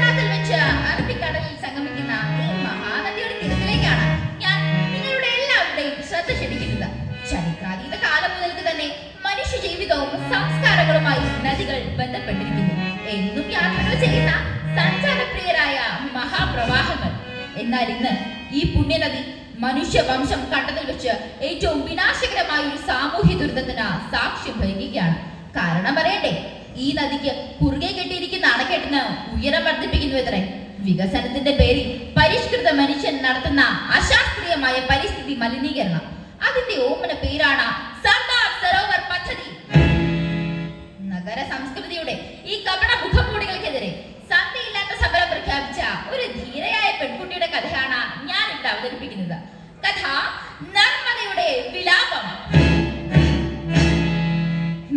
ഗുജറാത്തിൽ വെച്ച് അറബിക്കടലിൽ സംഗമിക്കുന്ന ഈ മഹാനദിയുടെ തീരത്തിലേക്കാണ് ഞാൻ നിങ്ങളുടെ എല്ലാവരുടെയും ശ്രദ്ധ ക്ഷണിക്കുന്നത്. ചരിത്രാതീത കാലം മുതൽക്ക് തന്നെ മനുഷ്യ ജീവിതവും സംസ്കാരങ്ങളുമായി നദികൾ ബന്ധപ്പെട്ടിരിക്കുന്നു. എന്നും യാത്രകൾ ചെയ്യുന്ന സഞ്ചാരപ്രിയരായ മഹാപ്രവാഹങ്ങൾ. എന്നാൽ ഇന്ന് ഈ പുണ്യനദി മനുഷ്യവംശം കണ്ടതിൽ വെച്ച് ഏറ്റവും വിനാശകരമായ ഒരു സാമൂഹ്യ ദുരിതത്തിന് സാക്ഷ്യം വഹിക്കുകയാണ്. കാരണം പറയട്ടെ, ഈ നദിക്ക് കുറുകെ കെട്ടിയിരിക്കുന്ന അണക്കെട്ടിന് ഉയരം വർദ്ധിപ്പിക്കുന്നുവത്രേ. വികസനത്തിന്റെ പേരിൽ പരിഷ്കൃത മനുഷ്യൻ നടത്തുന്ന അശാസ്ത്രീയമായ പരിസ്ഥിതി മലിനീകരണം. അതിന്റെ ഓമന പേരാണ് സർദാർ സരോവർ പദ്ധതി. നഗര സംസ്കൃതിയുടെ ഈ കപട മുഖംമൂടികൾക്കെതിരെ സന്ധിയില്ലാത്ത സമരം പ്രഖ്യാപിച്ച ഒരു ധീരയായ പെൺകുട്ടിയുടെ കഥയാണ് ഞാൻ ഇവിടെ അവതരിപ്പിക്കുന്നത്. കഥ നർമ്മദയുടെ വിലാപം.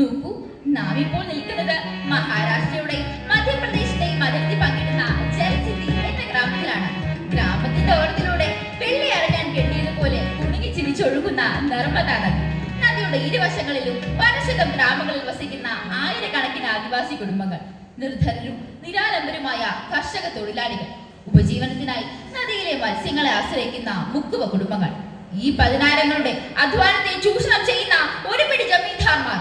നോക്കൂ, നാം ഇപ്പോൾ നിൽക്കുന്നത് മഹാരാഷ്ട്രയുടെയും മധ്യപ്രദേശിന്റെയും അതിർത്തി പങ്കിടുന്ന ജൽസിന്ധി എന്ന ഗ്രാമത്തിലാണ്. ഗ്രാമത്തിന്റെ ഓരത്തിലൂടെ വെള്ളി അറിയാൻ കെട്ടിയതുപോലെ കുണുങ്ങി ചിരിച്ചൊഴുകുന്ന നർമ്മദ നദി. നദിയുടെ ഇരുവശങ്ങളിലും പരശതം ഗ്രാമങ്ങളിൽ വസിക്കുന്ന ആയിരക്കണക്കിന് ആദിവാസി കുടുംബങ്ങൾ, നിർധനരും നിരാലംബരുമായ കർഷക തൊഴിലാളികൾ, ഉപജീവനത്തിനായി നദിയിലെ മത്സ്യങ്ങളെ ആശ്രയിക്കുന്ന മുക്കുവ കുടുംബങ്ങൾ, ഈ പതിനായിരങ്ങളുടെ അധ്വാനത്തെ ചൂഷണം ചെയ്യുന്ന ഒരു പിടി ജമീന്ദാർമാർ.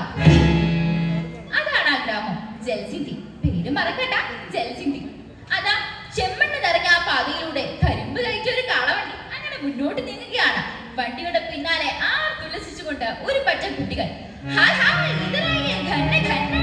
അതാണ് ആ ഗ്രാമം ജൽസിന്ധി. പേര് മറക്കണ്ട, ജൽസിന്ധി. അതാ ചെമ്മണ്ണ് നിറഞ്ഞ ആ പാതയിലൂടെ കരിമ്പ് കഴിച്ച ഒരു കാളവണ്ടി അങ്ങനെ മുന്നോട്ട് നീങ്ങുകയാണ്. വണ്ടിയുടെ പിന്നാലെ തുലസിച്ചുകൊണ്ട് ഒരു പറ്റം കുട്ടികൾ. ഹായ് ഹായ്, ഇതിനായി ഘന്ന ഘന്ന.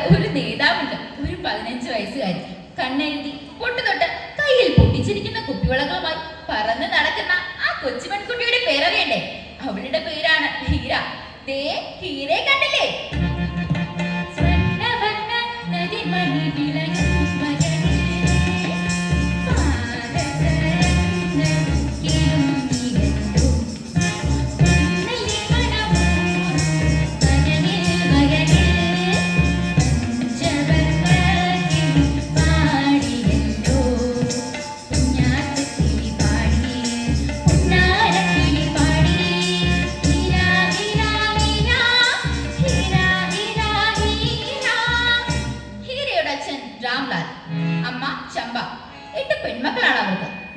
ഒരു നേതാവുണ്ട്, ഒരു 15 വയസ്സുകാരി. കണ്ണെഴുതി പൊട്ടുതൊട്ട് കയ്യിൽ പൊട്ടിച്ചിരിക്കുന്ന കുപ്പിവളകളുമായി പറന്ന് നടക്കുന്ന ആ കൊച്ചു പെൺകുട്ടിയുടെ പേരറിയണ്ടേ? അവളുടെ പേരാണ് ഹീര. ദേ ഹീരയെ കണ്ടില്ലേ?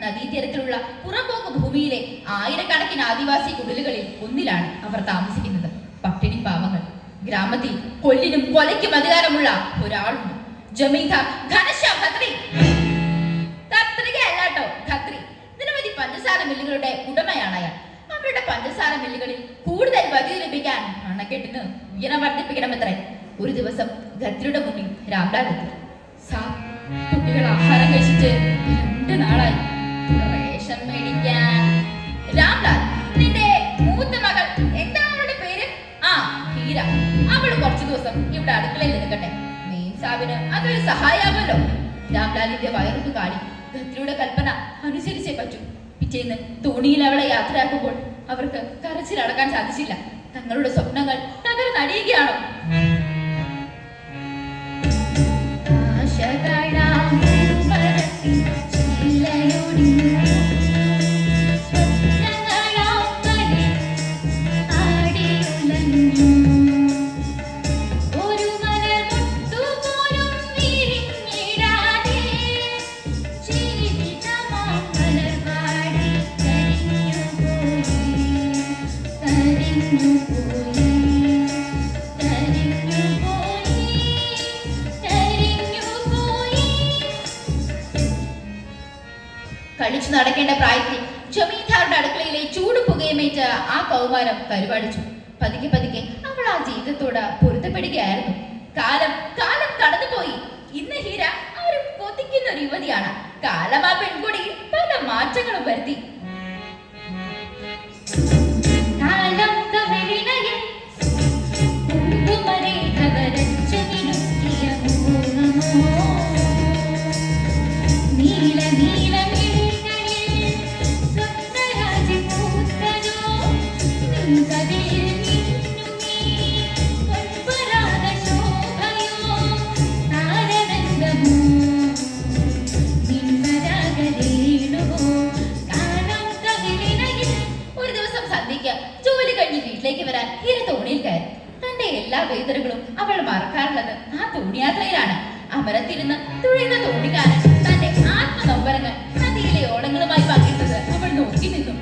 നദീതീരത്തിലുള്ള പുറമ്പോക്ക് ഭൂമിയിലെ ആയിരക്കണക്കിന് ആദിവാസി കുടിലുകളിൽ ഒന്നിലാണ് അവർ താമസിക്കുന്നത്. പട്ടിണി പാവങ്ങൾ. ഗ്രാമത്തിൽ കൊല്ലിനും കൊലയ്ക്കും അധികാരമുള്ള ഒരാളുണ്ട്, ജമീന്ദാർ ഘനശ്യാം ഖത്രി. ഖത്രികയല്ലാട്ടോ, ഖത്രി. നിരവധി പഞ്ചസാര മില്ലുകളുടെ ഉടമയാണ് അയാൾ. അവരുടെ പഞ്ചസാര മില്ലുകളിൽ കൂടുതൽ വൈദ്യുതി ലഭിക്കാൻ അണക്കെട്ടിന് ഉയരം വർദ്ധിപ്പിക്കണമെത്രേ. ഒരു ദിവസം ഖത്രിയുടെ മുന്നിൽ രാംലാൽ എത്തി. കുട്ടികൾ ആഹാരം കഴിച്ചിട്ട് 2 നാളായി, റേഷൻ മേടിക്കാൻ. രാംലാൽ, നിന്റെ മൂത്ത മകൾ എന്താ അവളുടെ പേര്? ആ, ഹീര. അവള് കുറച്ചു ദിവസം ഇവിടെ അടുക്കളയിൽ നിൽക്കട്ടെ. മെയിൻ സാബിന് അതൊരു സഹായാമല്ലോ. രാംലാലിന്റെ വയറുക്ക് കാടി. ഖത്രിയുടെ കൽപ്പന അനുസരിച്ചേ പറ്റൂ. പിറ്റേന്ന് തോണിയിൽ അവളെ യാത്രയാക്കുമ്പോൾ അവർക്ക് കരച്ചിലടക്കാൻ സാധിച്ചില്ല. തങ്ങളുടെ സ്വപ്നങ്ങൾ തകർന്നടിയുകയാണോ? കളിച്ചു നടക്കേണ്ട പ്രായത്തിൽ ജമീന്ദാറുടെ അടുക്കളയിലെ ചൂട് പുകയുമേറ്റ് ആ കൗമാരം കരുവാടിച്ചു. പതുക്കെ പതുക്കെ അവൾ അവൾ ആ ജീവിതത്തോട് പൊരുത്തപ്പെടുകയായിരുന്നു. കാലം കാലം കടന്നുപോയി. ഇന്ന് ഹീര ഒരു കൊതിക്കുന്ന ഒരു യുവതിയാണ്. കാലം ആ പെൺകുടിയിൽ പല മാറ്റങ്ങളും വരുത്തി. ജോലി കഴിഞ്ഞ് വീട്ടിലേക്ക് വരാൻ ഹീര തോണിയിൽ കയറി. തന്റെ എല്ലാ വേദനകളും അവൾ മറക്കാറുള്ളത് ആ തോണിയാത്രയിലാണ്. അമരത്തിരുന്ന് തുഴയുന്ന തോണിക്കാരൻ തന്റെ ആത്മനൊമ്പരങ്ങൾ നദിയിലെ ഓളങ്ങളുമായി പങ്കിട്ടത് അവൾ നോക്കി നിന്നു.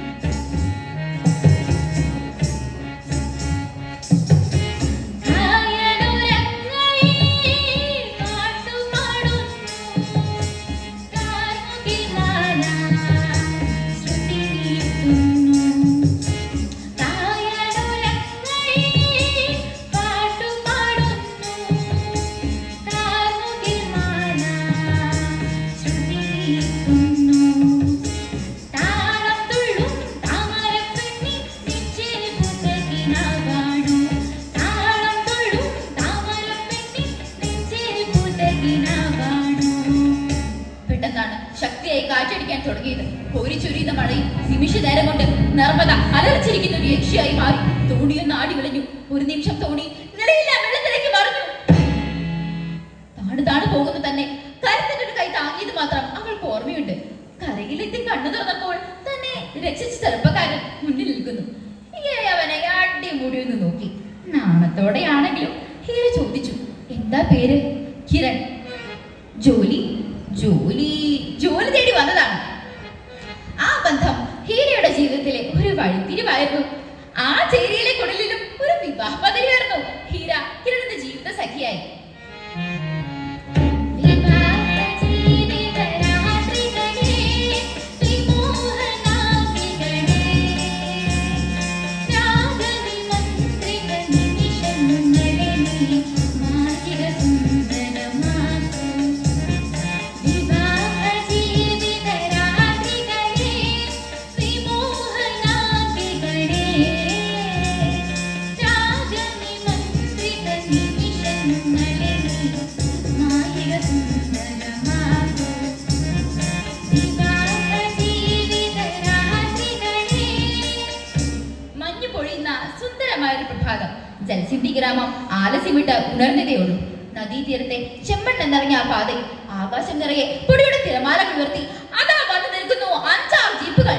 ശക്തിയായി കാറ്റടിക്കാൻ തുടങ്ങിയത്. കോരിച്ചൊരിയുന്ന മഴയിൽ നിമിഷ നേരം കൊണ്ട് നർമ്മദ അലർച്ചിരിക്കുന്ന ഒരു യക്ഷിയായി മാറി. തോണിയൊന്ന് ആടി വിളഞ്ഞു. ഒരു നിമിഷം തോണി നിലയില്ല വെള്ളത്തിലേക്ക് മറിഞ്ഞു. താണു പോകുന്നു തന്നെ കരുത്തിന്റെ ഒരു കൈ താങ്ങിയത് മാത്രം അവൾക്ക് ഓർമ്മയുണ്ട്. കരയിലെത്തി കണ്ണു തുറന്നപ്പോൾ തന്നെ രക്ഷിച്ച ചെറുപ്പക്കാരൻ മുന്നിൽ നിൽക്കുന്നു. അവനെ അടിമുടി ഒന്ന് നോക്കി. നാണത്തോടെയാണെങ്കിലും ഹീര ചോദിച്ചു, എന്താ പേര്? കിരൺ. ജോലി ജോലി ജോലി തേടി വന്നതാണ്. ആ ബന്ധം ഹീരയുടെ ജീവിതത്തിലെ ഒരു വഴിത്തിരിവായിരുന്നു. ആ ചേരിയിലെ കുടലിലും ഒരു വിവാഹ പദ്ധതിയായിരുന്നു. ഹീര കിരണിന്റെ ജീവിത സഖിയായി. ജലസിന്ധി ഗ്രാമം ആലസ്യമിട്ട് ഉണർന്നതേയുള്ളൂ. നദീതീരത്തെ ചെമ്മണ്ണ് നിറഞ്ഞ ആ പാതയിൽ ആകാശം നിറയെ പൊടിയുടെ തിരമാലകൾ ഉയർത്തി അതാ വന്നു നിൽക്കുന്നു 5-6 ജീപ്പുകൾ.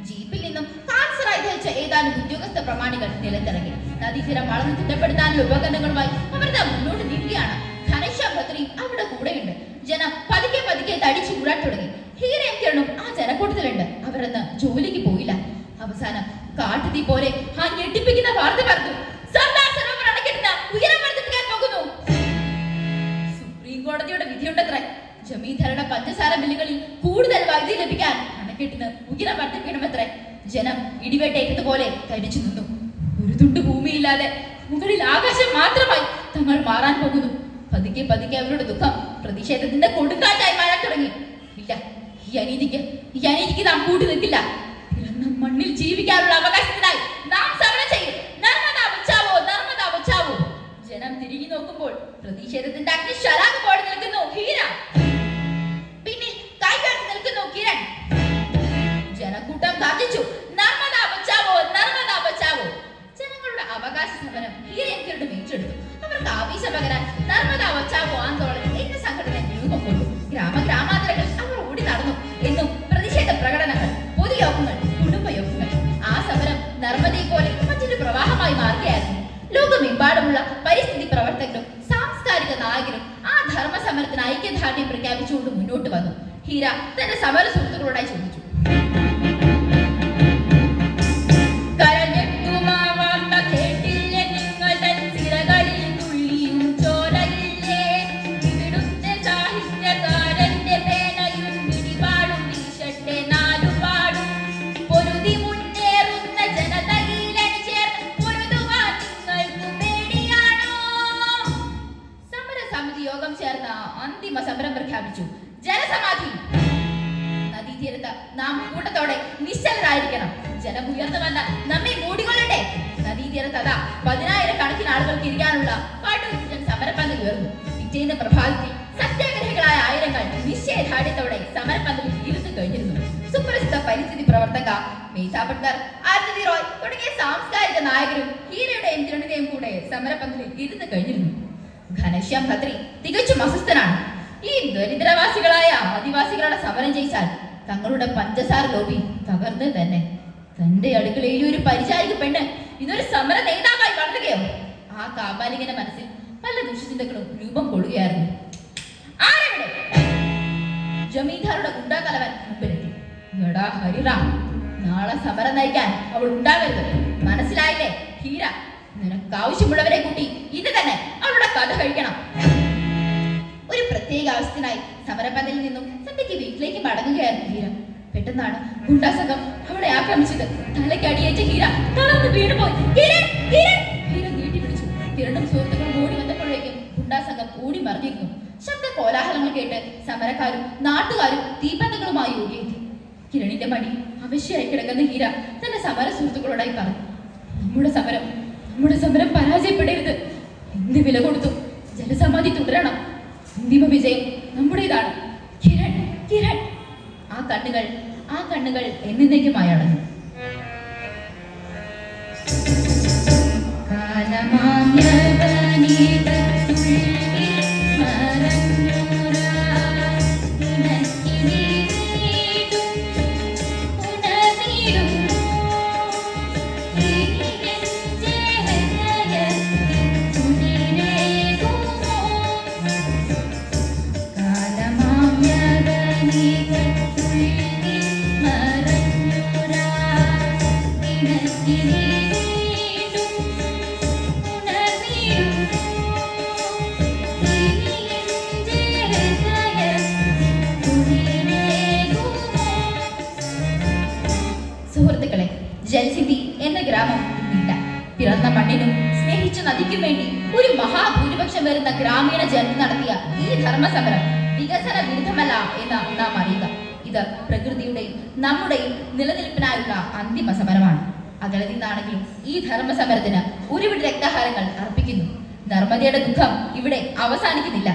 ജീപ്പിൽ നിന്നും കാൻസറായി ധരിച്ച ഏതാനും ഉദ്യോഗസ്ഥ പ്രമാണികൾ നിലത്തിറങ്ങി. നദീതീരം വളർന്നു തിട്ടപ്പെടുത്താനുള്ള ഉപകരണങ്ങളുമായി അവർ മുന്നോട്ട് നീങ്ങുകയാണ്. ഘനശ്യാം ഭദ്രയും അവിടെ കൂടെയുണ്ട്. ജനം പതുക്കെ പതുക്കെ തടിച്ചു കൂടാൻ തുടങ്ങി. ഹീരയും കിരണും ആ ജനക്കൂട്ടത്തിലുണ്ട്. അവരന്ന് ജോലിക്ക് പോയില്ല. അവസാനം കാട്ടുതീ പോലെ ആ ഞെട്ടിപ്പിക്കുന്ന വാർത്ത പറഞ്ഞു, സർദാർ സരോവർ അണക്കെട്ടിന് ഉയരം വർദ്ധിപ്പിക്കാൻ പോകുന്നു. സുപ്രീം കോടതിയുടെ വിധിയുണ്ടത്രേ. ജമീന്ദാരുടെ പഞ്ചസാര ബില്ലുകളിൽ കൂടുതൽ വൈദ്യുതി ലഭിക്കാൻ അണക്കെട്ടിന് ഉയരം വർദ്ധിപ്പിക്കണമത്രേ. ജനം ഇടിവെട്ടേറ്റതുപോലെ തടിച്ചു നിന്നു. ഒരു തുണ്ട് ഭൂമിയില്ലാതെ മുകളിൽ ആകാശം മാത്രമായി തങ്ങൾ മാറാൻ പോകുന്നു. പതുക്കെ പതുക്കെ അവരുടെ ദുഃഖം പ്രതിഷേധത്തിന്റെ കൊടുങ്കാറ്റായി മാറാൻ തുടങ്ങി. ഇല്ല, ഈ അനീതിക്ക് നാം കൂട്ടി നിൽക്കില്ല. മണ്ണിൽ ജീവിക്കാനുള്ള അവകാശത്തിനായി നാം സമരം ചെയ്യും. നർമ്മദാ ബച്ചാവോ, നർമ്മദാ ബച്ചാവോ. ജനം തിരിഞ്ഞു നോക്കുമ്പോൾ പ്രതിഷേധത്തിന്റെ അഗ്നിശലാക പോലെ നിൽക്കുന്നു ഹീര. പിന്നിൽ കൈകാട്ടി നിൽക്കുന്നു കിരൺ. ജനക്കൂട്ടം ഗർജിച്ചു, നർമ്മദാ ബച്ചാവോ, നർമ്മദാ ബച്ചാവോ. ജനങ്ങളുടെ അവകാശ സമരം ഹീരയും കിരണും ഏറ്റെടുത്തു. അവർക്ക് ആവേശം പകരാൻ നർമ്മദാ ബച്ചാവോ ആന്തോളൻ എന്ന സംഘടന രൂപം കൊണ്ടു. ഗ്രാമാന്തരങ്ങൾ അവർ ഓടി നടന്നു. എന്നും പ്രതിഷേധ പ്രകടനങ്ങൾ, പൊതുയോഗങ്ങൾ, കുടുംബയോഗങ്ങൾ. ആ സമരം നർമ്മദയെ പോലെ മറ്റൊരു പ്രവാഹമായി മാറുകയായിരുന്നു. ലോകമെമ്പാടുമുള്ള പരിസ്ഥിതി പ്രവർത്തകരും സാംസ്കാരിക നായകരും ആ ധർമ്മ സമരത്തിന് ഐക്യദാർഢ്യം പ്രഖ്യാപിച്ചുകൊണ്ട് മുന്നോട്ട് വന്നു. ഹീര തന്റെ സമര സുഹൃത്തുക്കളോടായി ചോദിച്ചു, യോഗം ചേർന്ന അന്തിമ സമരം പ്രഖ്യാപിച്ചു. ജലസമാധി. നദീതീരത്ത് നാം കൂട്ടത്തോടെ നിശ്ചലരായിരിക്കണം. ജലം ഉയർന്നു വന്ന നമ്മെ മൂടിക്കൊള്ളട്ടെ. നദീതീരത്ത് അതാ 10,000 ആളുകൾക്ക് ഇരിക്കാനുള്ള പടുകൂറ്റൻ സമരപ്പന്തൽ ഉയർന്നു. പിറ്റേന്ന് പ്രഭാതത്തിൽ സത്യാഗ്രഹികളായ ആയിരങ്ങൾ നിശ്ചയദാർഢ്യത്തോടെ സമരപ്പന്തലിൽ ഇരുന്നു കഴിഞ്ഞിരുന്നു. സുപ്രസിദ്ധ പരിസ്ഥിതി പ്രവർത്തക മേധാ പട്കർ, അരുന്ധതി റോയ് തുടങ്ങിയ സാംസ്കാരിക നായകരും ഹീരയുടെയും കിരണിന്റെയും കൂടെ സമരപ്പന്തലിൽ ഇരുന്നു കഴിഞ്ഞിരുന്നു. ഘനശ്യാം ഖത്രി തികച്ചും അസ്വസ്ഥനാണ്. ഈ ദരിദ്രവാസികളായ ആദിവാസികളുടെ സമരം ജയിച്ചാൽ തങ്ങളുടെ പഞ്ചസാര ലോബി തകർന്ന് തന്നെ. തന്റെ അടുക്കളയിൽ ഒരു പരിചാരിക പെണ്ണ് ഇതൊരു സമര നേതാവായി വളരുകയോ? ആ കാബാലികന്റെ മനസ്സിൽ പല ദുഷ്ടചിന്തകളും രൂപം കൊള്ളുകയായിരുന്നു. ആരെവിടെ? ജമീന്ദാറുടെ ഗുണ്ടാതലവൻ മുമ്പിലെത്തി. എടാ ഹരിറാം, നാളെ സമരം നയിക്കാൻ അവൾ ഉണ്ടാകരുത്, മനസ്സിലായില്ലേ? ഹീര, നിനക്ക് ആവശ്യമുള്ളവരെ കൂട്ടി ഇത് തന്നെ അവളുടെ കഥ കഴിക്കണം. ഒരു പ്രത്യേക ആവശ്യത്തിനായി സമരപന്തലിൽ നിന്നും സന്ധ്യയ്ക്ക് വീട്ടിലേക്ക് മടങ്ങുകയായിരുന്നു ഹീര. പെട്ടെന്നാണ് ഗുണ്ടാസംഘം അവളെ ആക്രമിച്ചത്. തലയ്ക്ക് അടിയേറ്റ ഹീര തളർന്ന് വീണുപോയി. ഹീര നീട്ടി പിടിച്ചു. കിരണും സുഹൃത്തുക്കളും ഓടി വന്നപ്പോഴേക്കും ഗുണ്ടാസംഘം ഓടി മറിഞ്ഞിരുന്നു. ശബ്ദ കോലാഹലങ്ങൾ കേട്ട് സമരക്കാരും നാട്ടുകാരും തീപ്പന്തങ്ങളുമായി ഓടിയെത്തി. കിരണിന്റെ മടി അവശ്യമായി കിടക്കുന്ന ഹീര തന്റെ സമര സുഹൃത്തുക്കളോടായി പറഞ്ഞു, നമ്മുടെ സമരം പരാജയപ്പെടരുത്. എന്ത് വില കൊടുത്തു ജലസമാധി തുടരണം. അന്തിമ വിജയം നമ്മുടേതാണ്. കിരൺ, കിരൺ. ആ കണ്ണുകൾ എന്നേക്കുമായി അടഞ്ഞു. സുഹൃത്തുക്കളെ, ജൽസിന്ധി എന്ന ഗ്രാമം ഇല്ല. പിറന്ന മണ്ണിനും സ്നേഹിച്ച നദിക്കും വേണ്ടി ഒരു മഹാഭൂരിപക്ഷം വരുന്ന ഗ്രാമീണ ജനത നടത്തിയ ഈ ധർമ്മസമരം വികസന വിരുദ്ധമല്ല എന്ന് നാം അറിയുക. ഇത് പ്രകൃതിയുടെയും നമ്മുടെയും നിലനിൽപ്പിനായുള്ള അന്തിമ സമരമാണ്. അകലെ നിന്നാണെങ്കിലും ഈ ധർമ്മസമരത്തിന് ഒരുപിടി രക്തഹാരങ്ങൾ അർപ്പിക്കുന്നു. നർമ്മദയുടെ ദുഃഖം ഇവിടെ അവസാനിക്കുന്നില്ല.